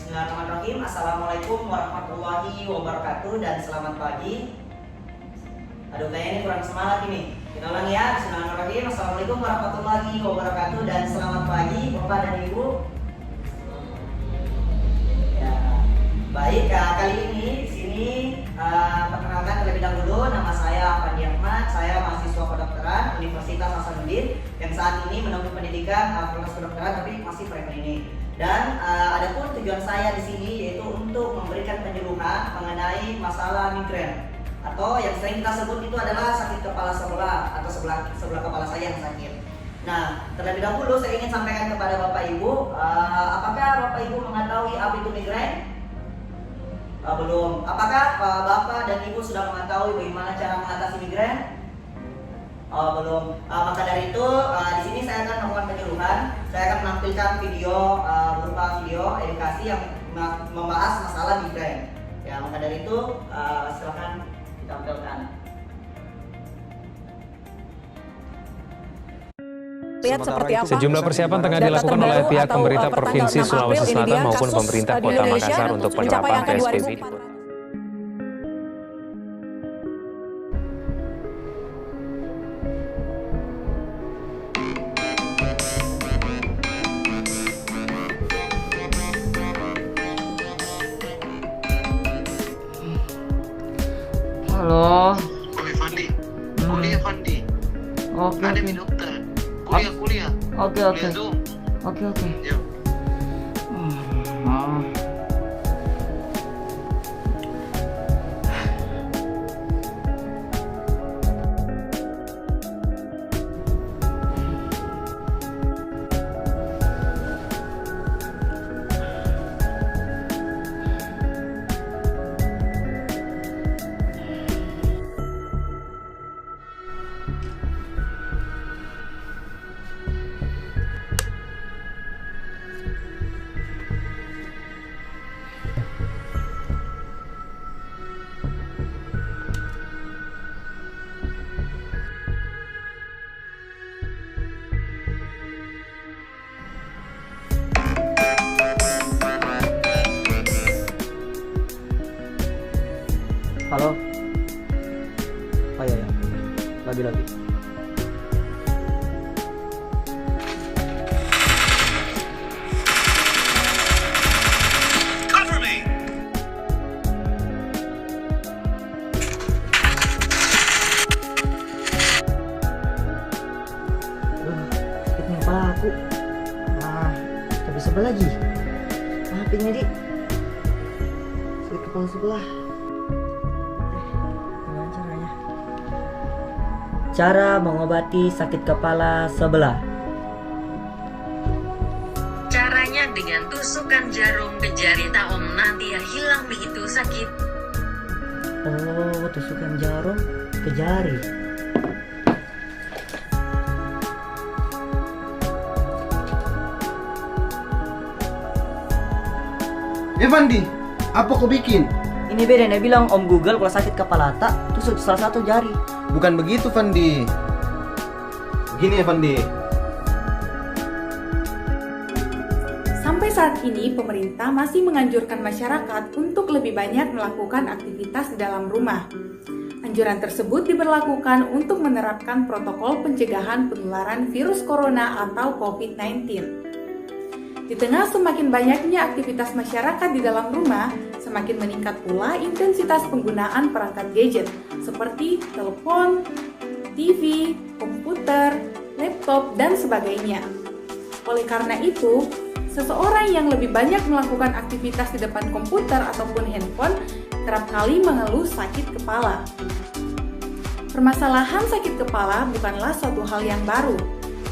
Bismillahirrahmanirrahim. Assalamualaikum warahmatullahi wabarakatuh dan selamat pagi. Aduh, kayaknya ini kurang semangat ini. Kita ulang ya. Bismillahirrahmanirrahim. Assalamualaikum warahmatullahi wabarakatuh dan selamat pagi Bapak dan Ibu. Ya, baik. Kali ini di sini perkenalkan terlebih dahulu, nama saya Afandi Ahmad. Saya mahasiswa kedokteran Universitas Hasanuddin yang saat ini menempuh pendidikan fakultas kedokteran tapi masih preklinik. Dan adapun tujuan saya di sini yaitu untuk memberikan penyuluhan mengenai masalah migrain atau yang sering kita sebut itu adalah sakit kepala sebelah atau sebelah kepala saya yang sakit. Nah, terlebih dahulu saya ingin sampaikan kepada Bapak Ibu, apakah Bapak Ibu mengetahui apa itu migrain? Belum. Apakah Bapak dan Ibu sudah mengetahui bagaimana cara mengatasi migrain? Belum. Maka dari itu di sini saya akan melakukan penyuluhan. Saya akan menampilkan video berupa video edukasi yang membahas masalah migrain. Ya, maka dari itu silakan ditampilkan. Lihat seperti apa. Sejumlah persiapan tengah dilakukan oleh pihak pemerintah Provinsi Sulawesi Selatan maupun pemerintah Kota Makassar untuk penerapan PSBB. Halo. Oke, Fandi. Kuliah, Fandi. Oke. Ada mi dokter. Kuliah. Oke. Kuliah Zoom. Oke. Yuk. Halo. Oh iya. Lagi. Cover me. Sakit nih kepala aku. Tapi sebelah lagi. Maafin ya, Dik. Sakit kepala sebelah. Gimana caranya? Cara mengobati sakit kepala sebelah. Caranya dengan tusukan jarum ke jari taom nanti ya hilang begitu sakit. Oh, tusukan jarum ke jari. Fandi, apa kau bikin? Ini beda, dia bilang Om Google kalau sakit kepala tak tusuk salah satu jari. Bukan begitu, Fandi. Begini ya, Fandi. Sampai saat ini, pemerintah masih menganjurkan masyarakat untuk lebih banyak melakukan aktivitas di dalam rumah. Anjuran tersebut diberlakukan untuk menerapkan protokol pencegahan penularan virus corona atau COVID-19. Di tengah semakin banyaknya aktivitas masyarakat di dalam rumah, semakin meningkat pula intensitas penggunaan perangkat gadget seperti telepon, TV, komputer, laptop, dan sebagainya. Oleh karena itu, seseorang yang lebih banyak melakukan aktivitas di depan komputer ataupun handphone kerap kali mengeluh sakit kepala. Permasalahan sakit kepala bukanlah suatu hal yang baru.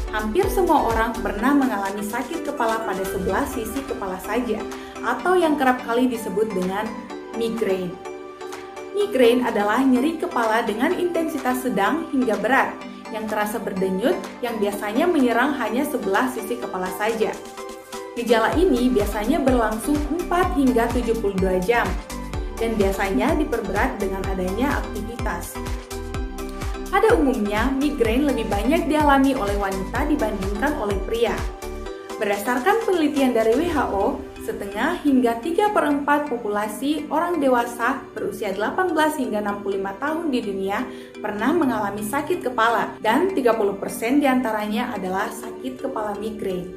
Hampir semua orang pernah mengalami sakit kepala pada sebelah sisi kepala saja, atau yang kerap kali disebut dengan migrain. Migrain adalah nyeri kepala dengan intensitas sedang hingga berat, yang terasa berdenyut yang biasanya menyerang hanya sebelah sisi kepala saja. Gejala ini biasanya berlangsung 4 hingga 72 jam, dan biasanya diperberat dengan adanya aktivitas. Pada umumnya, migrain lebih banyak dialami oleh wanita dibandingkan oleh pria. Berdasarkan penelitian dari WHO, setengah hingga 3/4 populasi orang dewasa berusia 18 hingga 65 tahun di dunia pernah mengalami sakit kepala dan 30% diantaranya adalah sakit kepala migrain.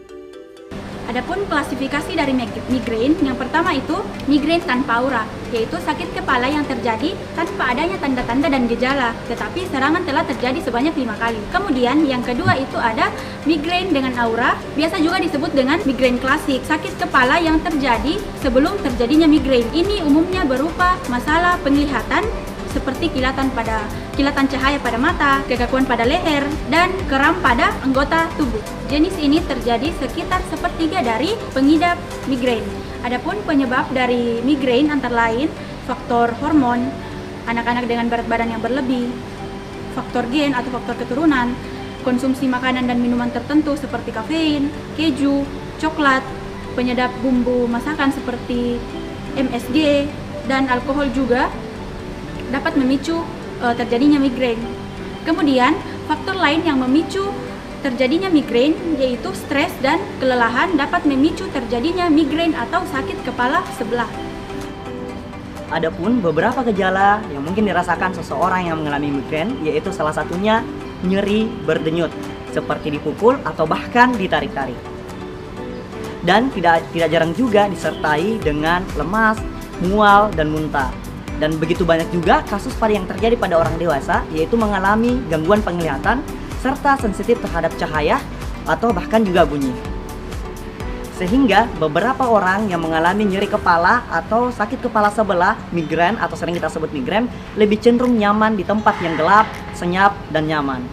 Adapun klasifikasi dari migrain, yang pertama itu migrain tanpa aura, yaitu sakit kepala yang terjadi tanpa adanya tanda-tanda dan gejala, tetapi serangan telah terjadi sebanyak 5 kali. Kemudian yang kedua itu ada migrain dengan aura, biasa juga disebut dengan migrain klasik, sakit kepala yang terjadi sebelum terjadinya migrain. Ini umumnya berupa masalah penglihatan seperti kilatan cahaya pada mata, kekakuan pada leher, dan kram pada anggota tubuh. Jenis ini terjadi sekitar sepertiga dari pengidap migrain. Adapun penyebab dari migrain antara lain faktor hormon, anak-anak dengan berat badan yang berlebih, faktor gen atau faktor keturunan, konsumsi makanan dan minuman tertentu seperti kafein, keju, coklat, penyedap bumbu masakan seperti MSG, dan alkohol juga dapat memicu terjadinya migrain. Kemudian, faktor lain yang memicu terjadinya migrain yaitu stres dan kelelahan dapat memicu terjadinya migrain atau sakit kepala sebelah. Adapun beberapa gejala yang mungkin dirasakan seseorang yang mengalami migrain yaitu salah satunya nyeri berdenyut seperti dipukul atau bahkan ditarik-tarik. Dan tidak jarang juga disertai dengan lemas, mual, dan muntah. Dan begitu banyak juga kasus yang terjadi pada orang dewasa, yaitu mengalami gangguan penglihatan serta sensitif terhadap cahaya atau bahkan juga bunyi. Sehingga beberapa orang yang mengalami nyeri kepala atau sakit kepala sebelah, migrain atau sering kita sebut migrain, lebih cenderung nyaman di tempat yang gelap, senyap, dan nyaman.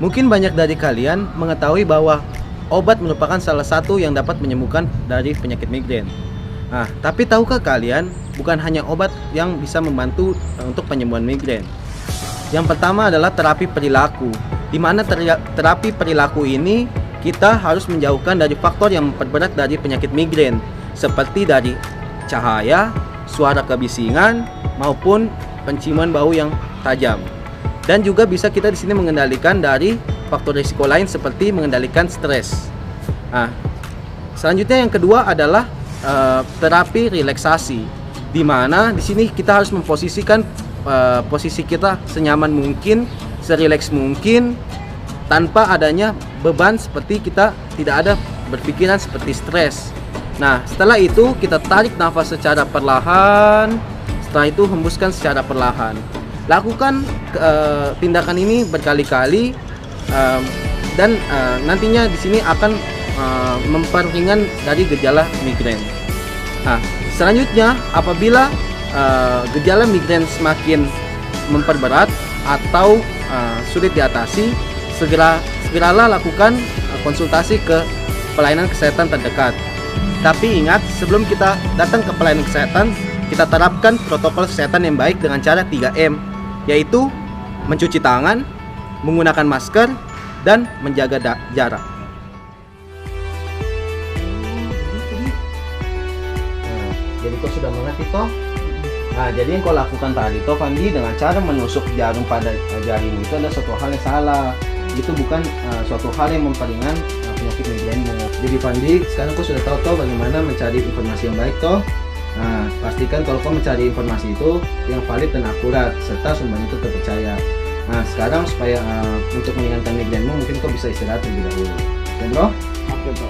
Mungkin banyak dari kalian mengetahui bahwa obat merupakan salah satu yang dapat menyembuhkan dari penyakit migrain. Nah, tapi tahukah kalian bukan hanya obat yang bisa membantu untuk penyembuhan migrain. Yang pertama adalah terapi perilaku, di mana terapi perilaku ini kita harus menjauhkan dari faktor yang memperberat dari penyakit migrain, seperti dari cahaya, suara kebisingan, maupun penciuman bau yang tajam. Dan juga bisa kita di sini mengendalikan dari faktor risiko lain seperti mengendalikan stres. Nah, selanjutnya yang kedua adalah terapi relaksasi, di mana di sini kita harus memposisikan posisi kita senyaman mungkin, serileks mungkin, tanpa adanya beban seperti kita tidak ada berpikiran seperti stres. Nah, setelah itu kita tarik nafas secara perlahan, setelah itu hembuskan secara perlahan. Lakukan tindakan ini berkali-kali dan nantinya di sini akan memperingan dari gejala migrain. Nah, selanjutnya apabila gejala migrain semakin memperberat atau sulit diatasi, segeralah lakukan konsultasi ke pelayanan kesehatan terdekat. Tapi ingat, sebelum kita datang ke pelayanan kesehatan, kita terapkan protokol kesehatan yang baik dengan cara 3M, yaitu mencuci tangan, menggunakan masker, dan menjaga jarak. Jadi kau sudah mengerti toh? Nah, jadi yang kau lakukan tadi toh, Fandi, dengan cara menusuk jarum pada jarimu itu adalah suatu hal yang salah. Itu bukan suatu hal yang memperingan penyakit migrainmu. Jadi Fandi, sekarang kau sudah tahu toh bagaimana mencari informasi yang baik toh? Nah, pastikan kalau kau mencari informasi itu yang valid dan akurat serta sumbernya itu terpercaya. Nah, sekarang supaya untuk meringankan migrainmu mungkin kau bisa istirahat terlebih dahulu. Oke, bro? Oke, bro.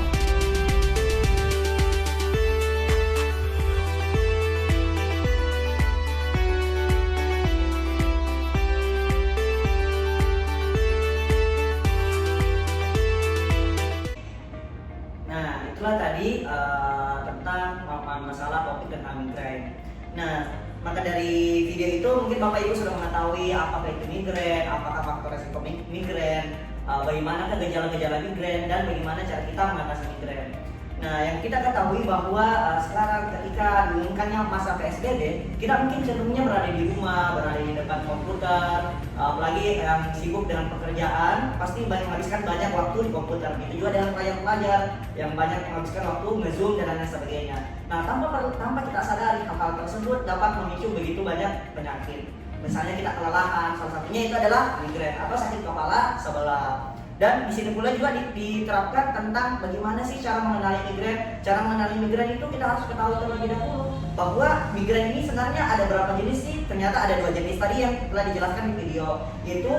Itulah tadi tentang masalah topik tentang migrain. Nah, maka dari video itu mungkin Bapak Ibu sudah mengetahui apakah itu migrain, apakah faktor resiko migrain, bagaimana gejala-gejala migrain, dan bagaimana cara kita mengatasi migrain. Nah, yang kita ketahui bahwa sekarang ketika diumumkannya masa PSBB, kita mungkin cenderungnya berada di rumah, berada di depan komputer, apalagi yang sibuk dengan pekerjaan, pasti menghabiskan banyak waktu di komputer. Begitu juga dengan pelajar-pelajar yang banyak menghabiskan waktu nge-zoom dan lain sebagainya. Nah, tanpa kita sadari hal tersebut dapat memicu begitu banyak penyakit. Misalnya kita kelelahan, salah satunya itu adalah migrain atau sakit kepala sebelah. Dan di sini pula juga diterapkan tentang bagaimana sih cara mengenali migren. Cara mengenali migren itu kita harus ketahui terlebih dahulu bahwa migren ini sebenarnya ada berapa jenis sih? Ternyata ada 2 jenis tadi yang telah dijelaskan di video, yaitu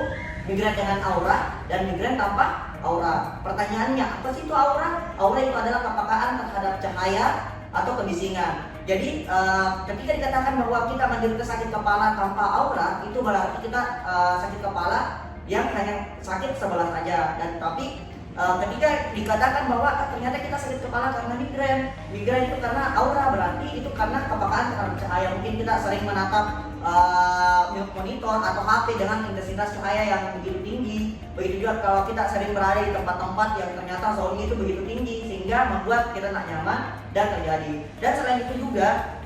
migren dengan aura dan migren tanpa aura. Pertanyaannya, apa sih itu aura? Aura itu adalah kepekaan terhadap cahaya atau kebisingan. Jadi ketika dikatakan bahwa kita menderita sakit kepala tanpa aura, itu berarti kita sakit kepala yang hanya sakit sebelah saja. Dan tapi ketika dikatakan bahwa ternyata kita sakit kepala karena migren itu karena aura, berarti itu karena kepekaan terhadap cahaya. Mungkin kita sering menatap monitor atau HP dengan intensitas cahaya yang begitu tinggi. Begitu juga kalau kita sering berada di tempat-tempat yang ternyata soundnya itu begitu tinggi sehingga membuat kita tak nyaman dan terjadi. Dan selain itu juga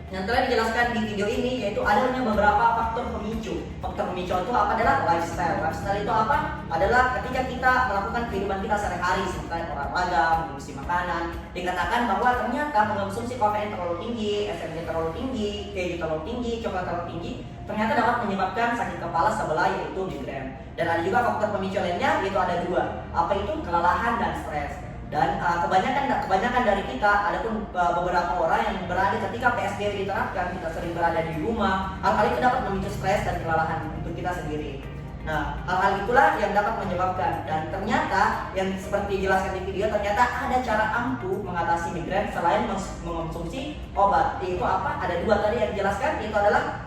yang telah dijelaskan di video ini, yaitu adanya beberapa faktor pemicu. Faktor pemicu itu apa? Adalah lifestyle. Lifestyle itu apa? Adalah ketika kita melakukan kehidupan kita sehari-hari seperti olahraga, mengonsumsi makanan. Dikatakan bahwa ternyata mengonsumsi kafein terlalu tinggi, SMG terlalu tinggi, keju terlalu tinggi, coklat terlalu tinggi, ternyata dapat menyebabkan sakit kepala sebelah, yaitu migren. Dan ada juga faktor pemicu lainnya, yaitu ada 2. Apa itu? Kelelahan dan stres. Dan kebanyakan dari kita, ada pun beberapa orang yang berada ketika PSBB diterapkan, kita sering berada di rumah, hal-hal itu dapat memicu stres dan kelelahan untuk kita sendiri. Nah, hal-hal itulah yang dapat menyebabkan. Dan ternyata yang seperti dijelaskan di video, ternyata ada cara ampuh mengatasi migren selain mengonsumsi obat. Yaitu apa? Ada 2 tadi yang dijelaskan, yaitu adalah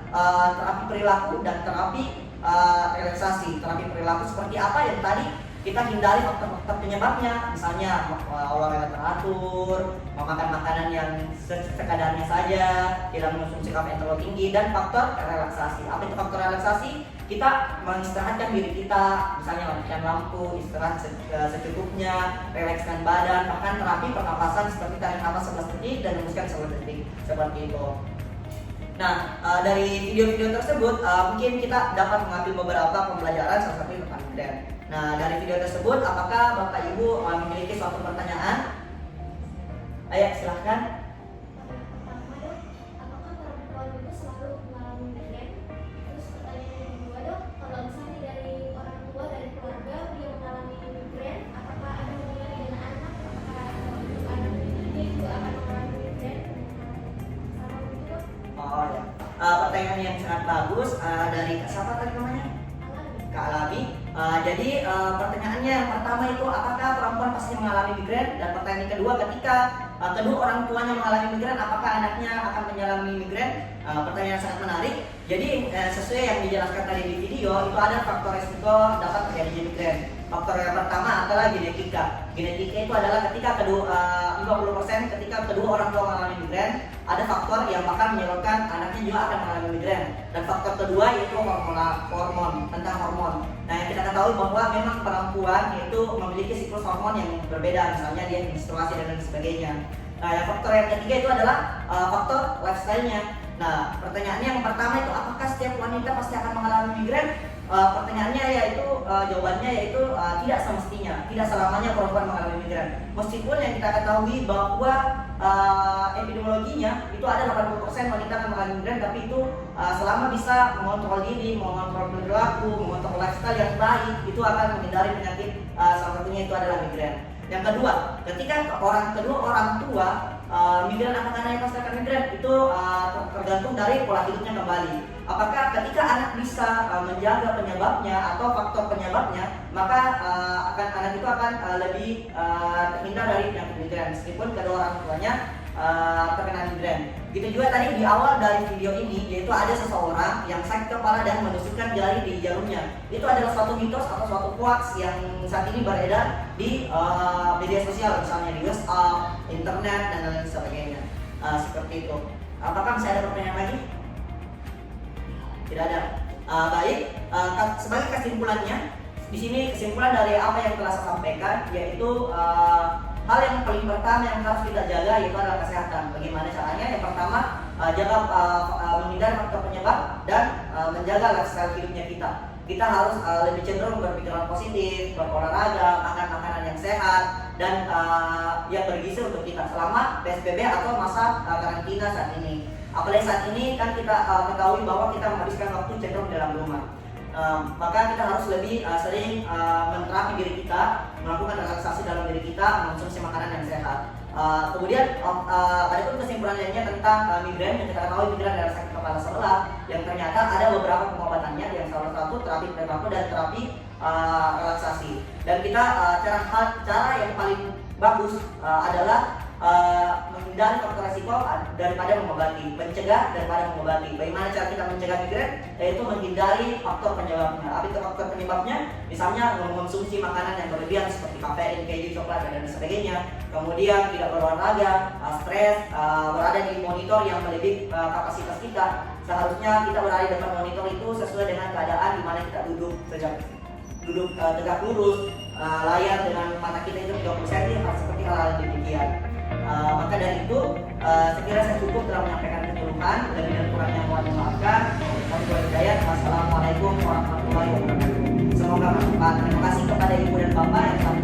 terapi perilaku dan terapi relaksasi. Terapi perilaku seperti apa yang tadi kita hindari faktor-faktor penyebabnya, misalnya olahraga teratur, memakan makanan yang sekadarnya saja, tidak mengonsumsi kafein terlalu tinggi, dan faktor relaksasi. Apa itu faktor relaksasi? Kita mengistirahatkan diri kita, misalnya matikan lampu, istirahat secukupnya, rilekskan badan, bahkan terapi pernapasan seperti tarik nafas 11 detik dan hembuskan 11 detik, seperti itu. Nah, dari video-video tersebut mungkin kita dapat mengambil beberapa pembelajaran, salah satunya tentang migren. Nah, dari video tersebut, apakah Bapak Ibu memiliki suatu pertanyaan? Ayo, silahkan. Apakah perempuan itu selalu mengalami migren? Terus pertanyaan yang kedua, Dok, kalau misalnya dari orang tua, dari keluarga dia mengalami migren, apakah ada hubungannya dengan anak? Apakah anak dia juga akan mengalami migren? Sama begitu, Dok? Oh ya, pertanyaan yang sangat bagus dari siapa tadi namanya? Kak Alami. Jadi pertanyaannya yang pertama itu, apakah perempuan pasti mengalami migren? Dan pertanyaan yang kedua, ketika kedua orang tuanya mengalami migren, apakah anaknya akan mengalami migren? Pertanyaan yang sangat menarik. Jadi sesuai yang dijelaskan tadi di video, itu ada faktor risiko dapat terjadi migren. Faktor yang pertama adalah genetika. Genetika itu adalah ketika 50% ketika kedua orang tua mengalami migren, ada faktor yang bakal menyebabkan anaknya juga akan mengalami migren. Dan faktor kedua yaitu hormon, tentang hormon. Nah, yang kita ketahui bahwa memang perempuan itu memiliki siklus hormon yang berbeda, misalnya dia menstruasi dan lain sebagainya. Nah, yang faktor yang ketiga itu adalah faktor lifestyle-nya. Nah, pertanyaannya yang pertama itu, apakah setiap wanita pasti akan mengalami migren? Pertanyaannya yaitu jawabannya yaitu tidak semestinya, tidak selamanya perempuan mengalami migren. Meskipun yang kita ketahui bahwa epidemiologinya itu ada 80% wanita akan mengalami migren, tapi itu selama bisa mengontrol diri, mengontrol perilaku, mengontrol lifestyle yang baik, itu akan menghindari penyakit. Salah satunya itu adalah migren. Yang kedua, ketika kedua orang tua migren anak-anaknya pasti akan migren, itu tergantung dari pola hidupnya kembali. Apakah ketika anak bisa menjaga penyebabnya atau faktor penyebabnya, maka anak itu akan lebih terhindar dari penyakit migren meskipun kedua orang tuanya terkena migren. Gitu juga tadi di awal dari video ini, yaitu ada seseorang yang sakit kepala dan menusukkan jari di jarumnya. Itu adalah suatu mitos atau suatu hoax yang saat ini beredar di media sosial, misalnya di WhatsApp, internet, dan lain sebagainya. Seperti itu. Apakah masih ada pertanyaan lagi? Tidak ada. Baik, sebagai kesimpulannya, di sini kesimpulan dari apa yang telah saya sampaikan, yaitu hal yang paling pertama yang harus kita jaga yaitu adalah kesehatan. Bagaimana caranya? Yang pertama, jaga menghindari faktor penyebab dan menjaga lifestyle hidupnya kita. Kita harus lebih cenderung berpikiran positif, berolahraga, makan makanan yang sehat, dan yang bergizi untuk kita selama PSBB atau masa karantina saat ini. Apalagi saat ini kan kita ketahui bahwa kita menghabiskan waktu cenderung dalam rumah. maka kita harus lebih sering menterapi diri kita, melakukan relaksasi dalam diri kita, mengonsumsi makanan yang sehat. Kemudian ada pun kesimpulan lainnya tentang migrain. Yang kita ketahui migrain adalah sakit kepala sebelah yang ternyata ada beberapa pengobatannya, yang salah satu terapi preventif dan terapi relaksasi. Dan kita cara yang paling bagus adalah menghindari faktor resiko daripada mengobati, mencegah daripada mengobati. Bagaimana cara kita mencegah migrain? Yaitu menghindari faktor penyebabnya. Apa itu faktor penyebabnya? Misalnya mengonsumsi makanan yang berlebihan seperti kafein, keju, coklat, dan sebagainya. Kemudian tidak berolahraga, stres, berada di monitor yang melebihi kapasitas kita. Seharusnya kita berada di depan monitor itu sesuai dengan keadaan di mana kita duduk tegak lurus, layar dengan mata kita itu 30 cm, seperti hal-hal demikian. Maka dari itu, sekiranya saya cukup dalam menyampaikan keseluruhan, lebih dan kurangnya mohon dimaafkan. Wassalamualaikum warahmatullahi wabarakatuh. Semoga bermanfaat. Terima kasih kepada ibu dan bapak yang telah